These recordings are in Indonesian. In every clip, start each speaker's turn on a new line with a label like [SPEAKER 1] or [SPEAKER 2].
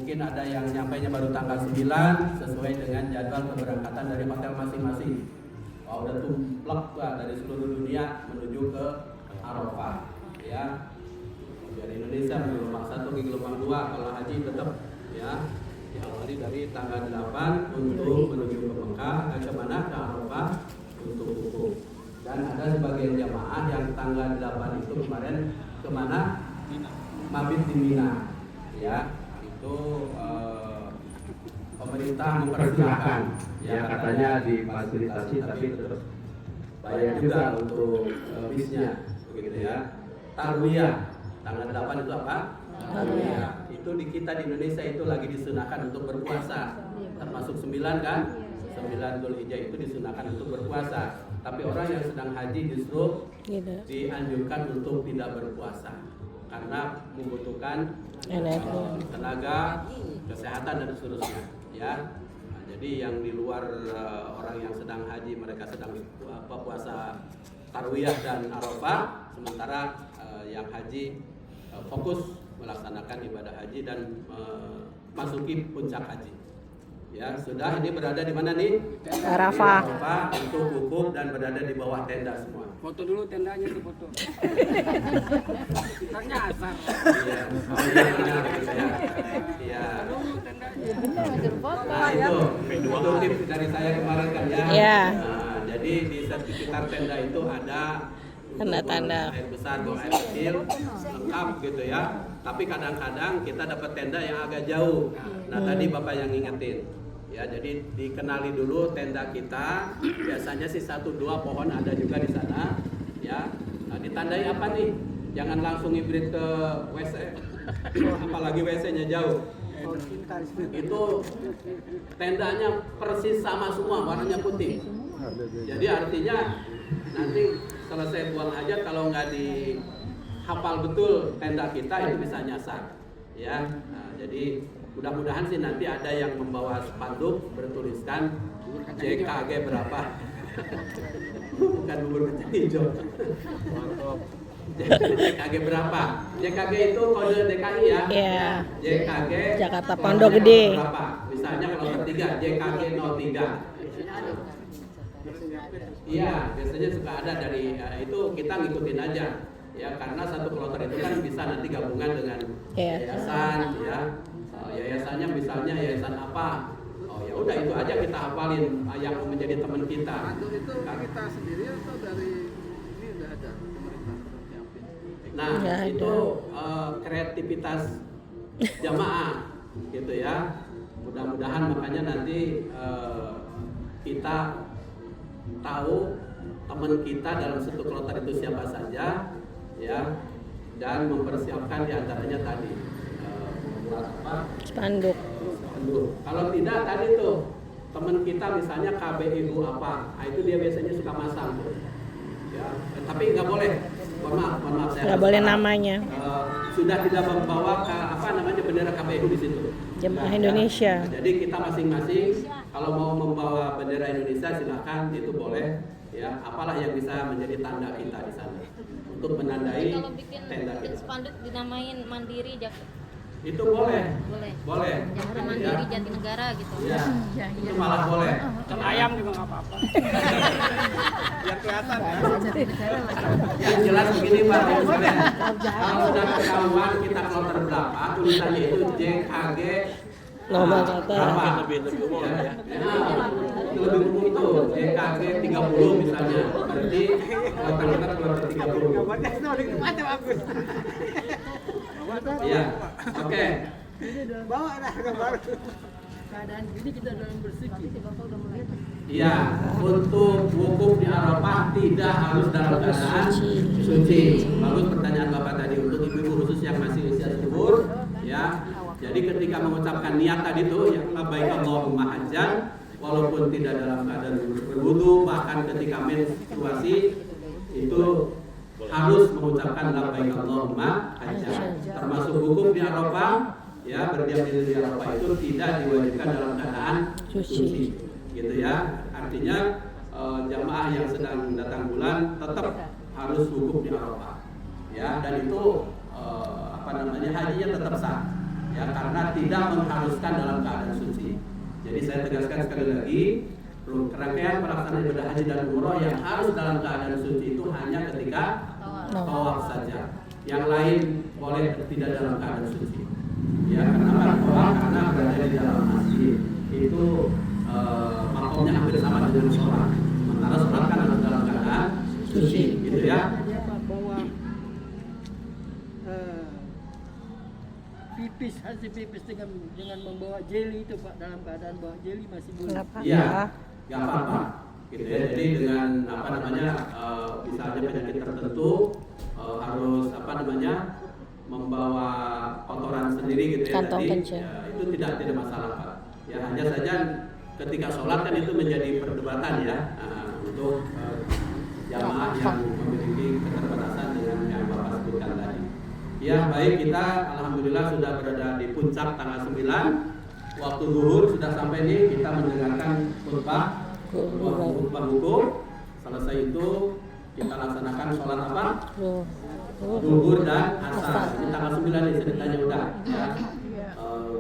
[SPEAKER 1] mungkin ada yang nyampainya baru tanggal 9 sesuai dengan jadwal keberangkatan dari hotel masing-masing. Udah tumplek dari seluruh dunia menuju ke Arafah, ya. Dari Indonesia gelombang 1 ke gelombang 2 kalau haji tetap ya diawali dari tanggal 8 untuk menuju ke Mekah, ke mana, ke Arafah untuk wukuf. Dan ada sebagian jamaah yang tanggal 8 itu kemarin kemana? Mabit di Mina, ya. Itu pemerintah mempersilahkan, ya katanya difasilitasi tapi tetap bayar juga untuk bisnya, begitu ya. Tarwiyah tanggal 8 itu apa? Tarwiyah. Itu di kita di Indonesia itu lagi disunahkan untuk berpuasa, termasuk 9 kan? 9 Dzulhijjah itu disunahkan untuk berpuasa. Tapi orang yang sedang haji justru dianjurkan untuk tidak berpuasa karena membutuhkan tenaga, kesehatan dan seterusnya, ya. Nah, jadi yang di luar orang yang sedang haji, mereka sedang puasa Tarwiyah dan Arafah, sementara yang haji fokus melaksanakan ibadah haji dan masuki puncak haji. Ya, sudah ini berada di mana nih?
[SPEAKER 2] Arafah.
[SPEAKER 1] Arafah untuk wukuf dan berada di bawah tenda semua.
[SPEAKER 3] Foto dulu tendanya di foto. Karena asar.
[SPEAKER 1] Iya. Iya. Nah, itu tips dari saya kemarin kan ya.
[SPEAKER 2] Iya.
[SPEAKER 1] Nah, jadi di sekitar tenda itu ada
[SPEAKER 2] Tanda-tanda.
[SPEAKER 1] air besar, buang air kecil, lengkap gitu ya. Tapi kadang-kadang kita dapat tenda yang agak jauh. Nah tadi Bapak yang ngingetin, ya jadi dikenali dulu tenda kita. Biasanya sih 1-2 pohon ada juga di sana, ya. Nah, ditandai apa nih? Jangan langsung hibrid ke WC, apalagi WC-nya jauh. Itu tendanya persis sama semua, warnanya putih. Jadi artinya nanti selesai buang hajat kalau nggak dihafal betul tenda kita itu bisa nyasar, ya. Nah, jadi mudah-mudahan sih nanti ada yang membawa spanduk bertuliskan JKG berapa, bukan bubur kacang hijau. JKG berapa? JKG itu kode DKI ya.
[SPEAKER 2] Iya.
[SPEAKER 1] JKG
[SPEAKER 2] Jakarta Pondok Gede.
[SPEAKER 1] Berapa? Misalnya kalau ketiga JKG 03. Iya, biasanya suka ada dari itu kita ngikutin aja, ya karena satu kloter itu kan bisa nanti gabungan dengan yayasan, ya. Yayasannya misalnya yayasan apa? Oh ya udah itu aja kita hafalin yang menjadi teman kita.
[SPEAKER 3] Kantor itu kita sendiri atau dari ini udah ada pemerintah?
[SPEAKER 1] Nah itu kreativitas jamaah, gitu ya. Mudah-mudahan makanya nanti kita tahu teman kita dalam satu kloter itu siapa saja, ya, dan mempersiapkan diantaranya tadi membuat apa?
[SPEAKER 2] Spanduk.
[SPEAKER 1] Kalau tidak tadi tuh teman kita misalnya KBIU apa, nah, itu dia biasanya suka masang tuh, ya. Tapi nggak boleh, mohon maaf saya
[SPEAKER 2] Nggak boleh namanya.
[SPEAKER 1] sudah tidak membawa apa namanya bendera KBIU di situ.
[SPEAKER 2] Jemaah Indonesia.
[SPEAKER 1] Nah, jadi kita masing-masing kalau mau membawa bendera Indonesia silakan, itu boleh, ya. Apalah yang bisa menjadi tanda kita di sana untuk menandai
[SPEAKER 4] kalau bikin
[SPEAKER 1] tenda kita.
[SPEAKER 4] spanduk dinamain Mandiri
[SPEAKER 1] Itu boleh. Boleh.
[SPEAKER 4] Jakarta Mandiri Jatinegara gitu.
[SPEAKER 1] Ya. Itu malah boleh.
[SPEAKER 3] Kan ayam juga nggak apa-apa. Biar kelihatan.
[SPEAKER 1] Yang jelas begini Pak, kalau sudah ketahuan kita kloter berapa, tulisannya itu JKG
[SPEAKER 2] Nomor kata.
[SPEAKER 1] lebih umum ya. Itu lebih umum tuh, JKG 30 misalnya. Berarti kloter 30. Iya. Oke.
[SPEAKER 3] Bawa dah gambar. Keadaan gini kita dalam bersih.
[SPEAKER 1] Iya, untuk wukuf di Arafah tidak harus dalam keadaan suci. Bagus pertanyaan Bapak tadi, untuk ibu-ibu khusus yang masih usia subur, ya. Jadi ketika mengucapkan niat tadi tuh yang labbaik Allahumma hajjan, walaupun tidak dalam keadaan berwudu, bahkan ketika menstruasi itu harus mengucapkan labbaik Allahumma hajjan. Termasuk wukuf di Arafah, ya, berdiam diri di Arafah itu tidak diwajibkan dalam keadaan suci. Gitu ya. Artinya jamaah yang sedang datang bulan tetap harus wukuf di Arafah. Ya, dan itu hajinya tetap sah. ya, karena tidak mengharuskan dalam keadaan suci. Jadi saya tegaskan sekali lagi, rangkaian pelaksanaan ibadah haji dan umroh yang harus dalam keadaan suci itu hanya ketika tawaf saja. Yang lain boleh tidak dalam keadaan suci. Ya, kenapa tawaf? Karena berada di dalam masjid itu makomnya hampir sama dengan sholat. Sementara sholat kan harus dalam keadaan suci, gitu ya.
[SPEAKER 3] Dia Pak bawa pipis, hasil pipis dengan membawa jeli itu Pak, dalam keadaan bawa jeli masih boleh.
[SPEAKER 2] Nggak apa-apa.
[SPEAKER 1] Iya, nggak apa-apa. Gitu ya. Jadi dengan apa namanya, misalnya penyakit tertentu harus apa namanya membawa kotoran sendiri gitu ya.
[SPEAKER 2] Kantong
[SPEAKER 1] Jadi
[SPEAKER 2] kecil.
[SPEAKER 1] ya, itu tidak masalah Pak. Ya hanya saja ketika sholat kan itu menjadi perdebatan ya untuk jamaah yang memiliki keterbatasan dengan yang Bapak sebutkan tadi. Ya baik, kita alhamdulillah sudah berada di puncak tanggal 9. Waktu zuhur sudah sampai nih, kita mendengarkan khutbah hukum. Selesai itu kita laksanakan sholat apa? Zuhur dan asar. Ini tanggal 9 nih ceritanya udah ya.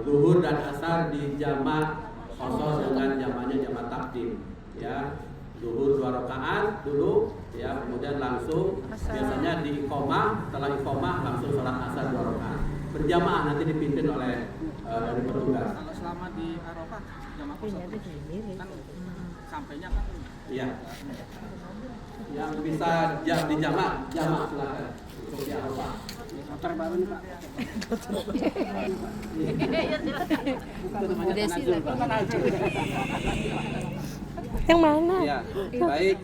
[SPEAKER 1] Zuhur dan asar di jamak khusus dengan jamaknya jamak takdim ya. Zuhur 2 rakaat dulu ya, kemudian langsung biasanya di iqomah, setelah iqomah langsung sholat asar 2 rakaat berjamaah, nanti dipimpin oleh dari petugas.
[SPEAKER 5] Kalau selama di Arafah jamaah kosong kan sampainya kan
[SPEAKER 1] Iya. Yang bisa di jamak silakan untuk di Arafah.
[SPEAKER 5] motor baru nih Pak.
[SPEAKER 4] Desi lah.
[SPEAKER 2] Yang mana?
[SPEAKER 1] Ya, baik.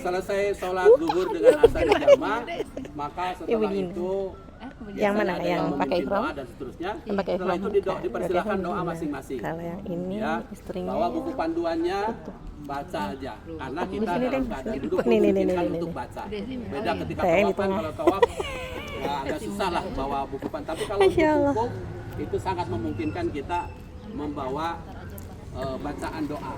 [SPEAKER 1] Selesai sholat zuhur dengan asar di jamak, maka setelah
[SPEAKER 2] begini.
[SPEAKER 1] itu
[SPEAKER 2] Yang mana?
[SPEAKER 1] biasanya ada
[SPEAKER 2] Yang
[SPEAKER 1] memimpin
[SPEAKER 2] pakai ihram?
[SPEAKER 1] doa dan seterusnya.
[SPEAKER 2] Yang pakai
[SPEAKER 1] Setelah
[SPEAKER 2] ihram.
[SPEAKER 1] itu dipersilakan doa masing-masing.
[SPEAKER 2] Kalau yang ini
[SPEAKER 1] Ya,
[SPEAKER 2] istrinya.
[SPEAKER 1] bawa buku panduannya, baca aja. Karena kita
[SPEAKER 2] Sini,
[SPEAKER 1] dalam
[SPEAKER 2] Den.
[SPEAKER 1] keadaan
[SPEAKER 2] Sini.
[SPEAKER 1] duduk
[SPEAKER 2] Nih,
[SPEAKER 1] memungkinkan
[SPEAKER 2] nih.
[SPEAKER 1] untuk baca. Beda ketika
[SPEAKER 2] Saya yang di
[SPEAKER 1] tawaf kan,
[SPEAKER 2] tengah.
[SPEAKER 1] kalau tawaf ya agak susah lah bawa buku pan. Tapi kalau
[SPEAKER 2] Masya Allah.
[SPEAKER 1] buku itu sangat memungkinkan kita membawa bacaan doa.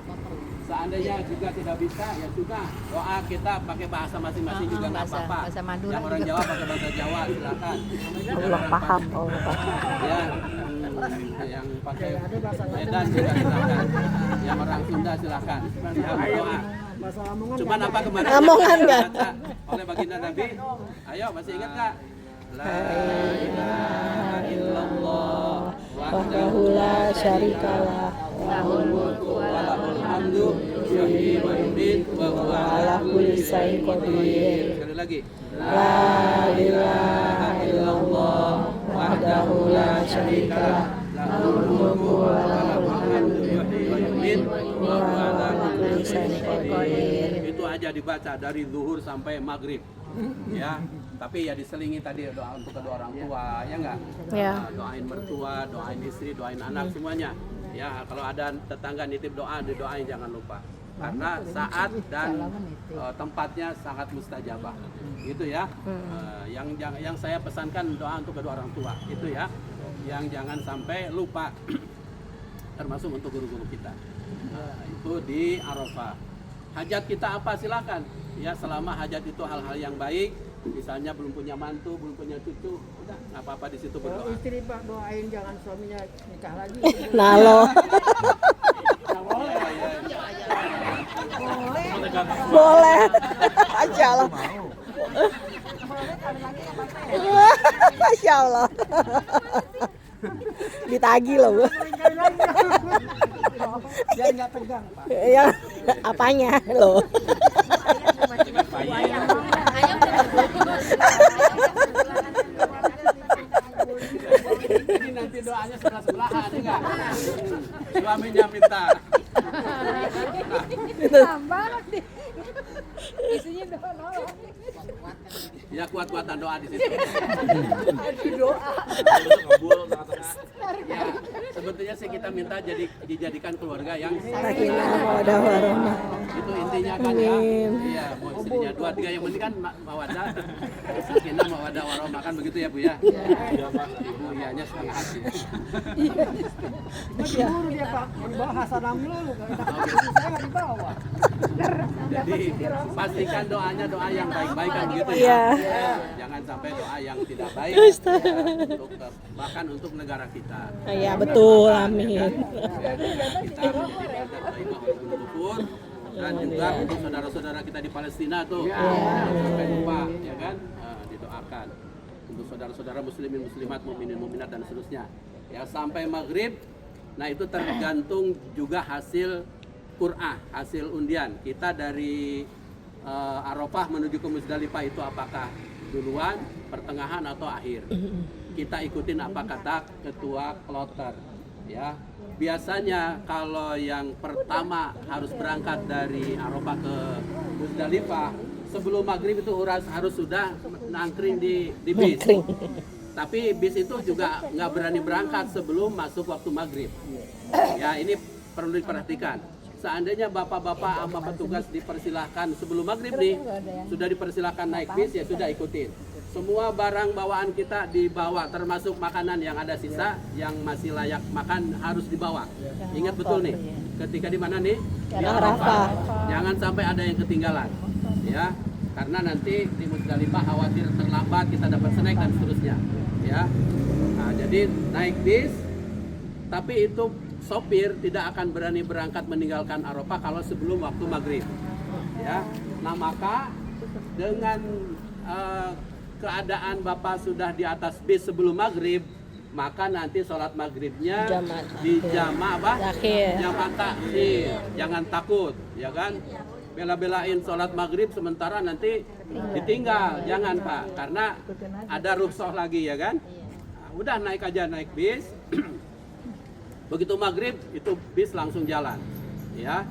[SPEAKER 1] Seandainya juga tidak bisa, ya sudah doa kita pakai bahasa masing-masing juga nggak apa-apa.
[SPEAKER 4] bahasa Madura
[SPEAKER 1] Yang orang
[SPEAKER 4] juga.
[SPEAKER 1] Jawa pakai bahasa Jawa silakan.
[SPEAKER 2] Allah paham, Allah paham.
[SPEAKER 1] Ya, yang pakai Medan juga silakan. Yang orang Sunda silakan. Ya, berdoa.
[SPEAKER 3] Bahasa Lamongan
[SPEAKER 1] Cuman apa kemarin
[SPEAKER 2] Lamongan nggak?
[SPEAKER 1] dibaca oleh baginda Nabi? Ayo, masih ingat nggak? La ilaha illallah
[SPEAKER 2] Wahdahu la syarikalah.
[SPEAKER 1] lahul mulku wa lahul hamdu yuhyi wa yumiit wa huwa ala kulli syai'in qadir. Sekali lagi.
[SPEAKER 2] La ilaha illallah wahdahu la syarikalah. Lahul mulku wa lahul hamdu
[SPEAKER 1] yuhyi wa yumiit wa huwa ala kulli
[SPEAKER 2] syai'in qadir.
[SPEAKER 1] Itu aja dibaca dari zuhur sampai maghrib. Ya, tapi ya diselingi tadi doa untuk kedua orang tua, ya enggak?
[SPEAKER 2] Ya.
[SPEAKER 1] Doain mertua, doain istri, doain anak semuanya. Ya, kalau ada tetangga nitip doa, didoain jangan lupa. Karena saat dan tempatnya sangat mustajabah. Gitu ya. Yang saya pesankan doa untuk kedua orang tua, itu ya. Yang jangan sampai lupa. Termasuk untuk guru-guru kita. Itu di Arafah. Hajat kita apa silakan. Ya, selama hajat itu hal-hal yang baik, misalnya belum punya mantu, belum punya cucu, udah nggak apa-apa di situ
[SPEAKER 3] Kalau
[SPEAKER 1] berdoa.
[SPEAKER 3] istri Pak doain jangan suaminya nikah lagi.
[SPEAKER 2] Nah lo. Boleh. Masya Allah. Masya Allah. Ditagi loh.
[SPEAKER 3] Biar nggak tegang Pak.
[SPEAKER 2] Ya, apanya loh?
[SPEAKER 1] Ini nanti doanya sebelah-sebelahan, enggak? Suaminya minta. Ya, kuat-kuatan doa di situ. Ya, sebetulnya sih kita minta dijadikan keluarga yang
[SPEAKER 2] Sakinah mawaddah warahmah.
[SPEAKER 1] itu intinya kan ya.
[SPEAKER 2] Amin.
[SPEAKER 1] Iya, mau istrinya 2 3 yang penting kan mawaddah. Sakinah mawaddah warahmah kan begitu ya Bu ya. Iya Pak. Ibu ianya setengah hati.
[SPEAKER 3] Disuruh dia Pak, yang bawa Hasanam dulu. Saya nggak dibawa.
[SPEAKER 1] Jadi pastikan doa yang baik-baik kan gitu ya.
[SPEAKER 2] Iya.
[SPEAKER 1] Jangan sampai doa yang tidak baik
[SPEAKER 2] Ustaz.
[SPEAKER 1] untuk bahkan untuk negara kita.
[SPEAKER 2] Iya betul,
[SPEAKER 1] Ya
[SPEAKER 2] amin.
[SPEAKER 1] kan? Supaya negara kita menjadi berdaulat taibah wal kufur dan juga untuk saudara-saudara kita di Palestina tuh jangan sampai lupa ya kan. Didoakan untuk saudara-saudara muslimin muslimat mukminin mukminat dan seterusnya. Ya sampai maghrib. Nah itu tergantung juga hasil Qur'ah, hasil undian. Kita dari Arafah menuju ke Muzdalifah itu apakah duluan, pertengahan atau akhir? Kita ikutin apa kata ketua kloter. Ya, biasanya kalau yang pertama harus berangkat dari Arafah ke Muzdalifah sebelum maghrib itu harus sudah nangkring di bis. Tapi bis itu juga nggak berani berangkat sebelum masuk waktu maghrib. Ya ini perlu diperhatikan. Seandainya bapak-bapak sama petugas dipersilahkan sebelum maghrib nih, sudah dipersilahkan naik bis ya sudah ikutin. Semua barang bawaan kita dibawa, termasuk makanan yang ada sisa yang masih layak makan harus dibawa. Ingat betul nih, ketika di mana nih? Di Arafah. Jangan sampai ada yang ketinggalan, ya. Karena nanti di Muzdalifah khawatir terlambat kita dapat snack dan seterusnya, ya. Nah, jadi naik bis, tapi itu sopir tidak akan berani berangkat meninggalkan Arafah kalau sebelum waktu maghrib, ya. Nah maka dengan keadaan Bapak sudah di atas bis sebelum maghrib, maka nanti sholat maghribnya di jamaah apa? Jamaah takhir. Jangan takut, ya kan? Bela-belain sholat maghrib sementara nanti ditinggal, jangan Pak, karena ada rukhsah lagi ya kan? Nah, udah naik aja naik bis. Begitu maghrib itu bis langsung jalan, ya.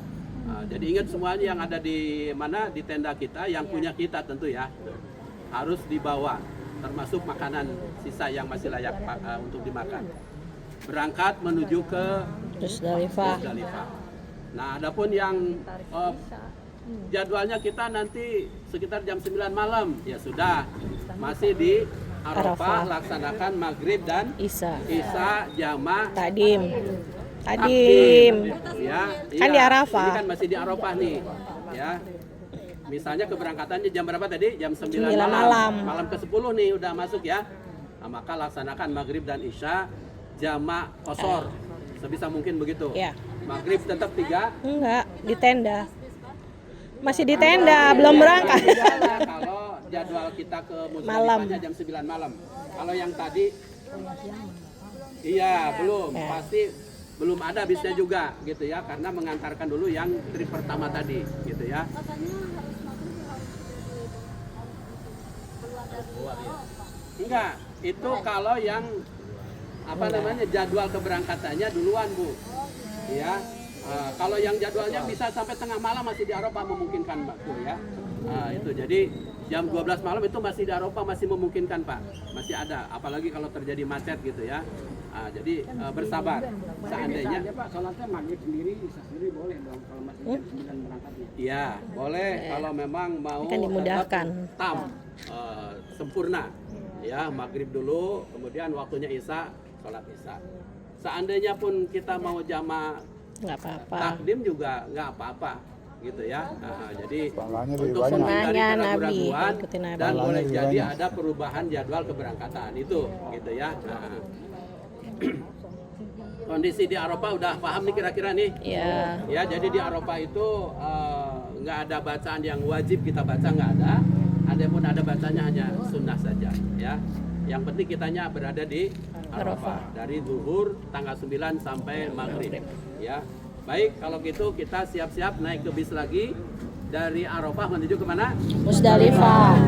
[SPEAKER 1] Nah, jadi ingat semuanya yang ada di mana di tenda kita, yang punya kita tentu ya, harus dibawa, termasuk makanan sisa yang masih layak untuk dimakan. Berangkat menuju ke Muzdalifah. Nah, adapun yang jadwalnya kita nanti sekitar jam 9 malam, ya sudah masih di Arafah laksanakan maghrib dan Isya jamaah Tadim. Ya,
[SPEAKER 2] Kan di Arafah.
[SPEAKER 1] Ini kan masih di Arafah nih, ya. Misalnya keberangkatannya jam berapa tadi? Jam 9 malam. Malam ke-10 nih udah masuk ya. Nah, maka laksanakan maghrib dan Isya jamaah qashar. Sebisa mungkin begitu.
[SPEAKER 2] Ya.
[SPEAKER 1] Maghrib tetap 3?
[SPEAKER 2] Enggak, di tenda. Masih di tenda, belum berangkat.
[SPEAKER 1] Kalau jadwal kita ke Muzdalifahnya jam 9 malam. Kalau yang tadi iya, belum.
[SPEAKER 2] Ya.
[SPEAKER 1] Pasti belum ada bisnya juga gitu ya, karena mengantarkan dulu yang trip pertama tadi gitu ya. Enggak, itu kalau yang apa namanya jadwal keberangkatannya duluan Bu. Ya. Kalau yang jadwalnya bisa sampai tengah malam masih di Arafah memungkinkan Pak tuh ya. Itu jadi jam 12 malam itu masih di Arafah masih memungkinkan Pak. Masih ada, apalagi kalau terjadi macet gitu ya. Jadi bersabar. Seandainya
[SPEAKER 3] Pak, sholatnya maghrib sendiri, isya sendiri boleh dong kalau masih jam 9 berangkatnya.
[SPEAKER 1] iya, boleh kalau memang mau
[SPEAKER 2] Kan dimudahkan.
[SPEAKER 1] tam sempurna. Ya, maghrib dulu, kemudian waktunya Isya, sholat Isya. Seandainya pun kita mau jamaah
[SPEAKER 2] Nggak apa-apa.
[SPEAKER 1] takdim juga nggak apa-apa gitu ya. Jadi
[SPEAKER 6] Pahalanya lebih
[SPEAKER 1] untuk
[SPEAKER 6] banyak.
[SPEAKER 1] menghindari
[SPEAKER 2] Sunnahnya Nabi,
[SPEAKER 1] keraguan
[SPEAKER 2] ikutin Nabi.
[SPEAKER 1] dan
[SPEAKER 6] Pahalanya
[SPEAKER 1] boleh
[SPEAKER 6] lebih
[SPEAKER 1] jadi
[SPEAKER 6] banyak.
[SPEAKER 1] ada perubahan jadwal keberangkatan itu gitu ya. Kondisi di Arafah udah paham nih kira-kira nih.
[SPEAKER 2] Ya.
[SPEAKER 1] Ya, jadi di Arafah itu nggak ada bacaan yang wajib kita baca, nggak ada. Adapun ada bacanya hanya sunnah saja ya. Yang penting kitanya berada di Arafah dari zuhur tanggal 9 sampai maghrib ya. Baik, kalau gitu kita siap-siap naik ke bis lagi dari Arafah menuju ke mana?
[SPEAKER 2] Muzdalifah.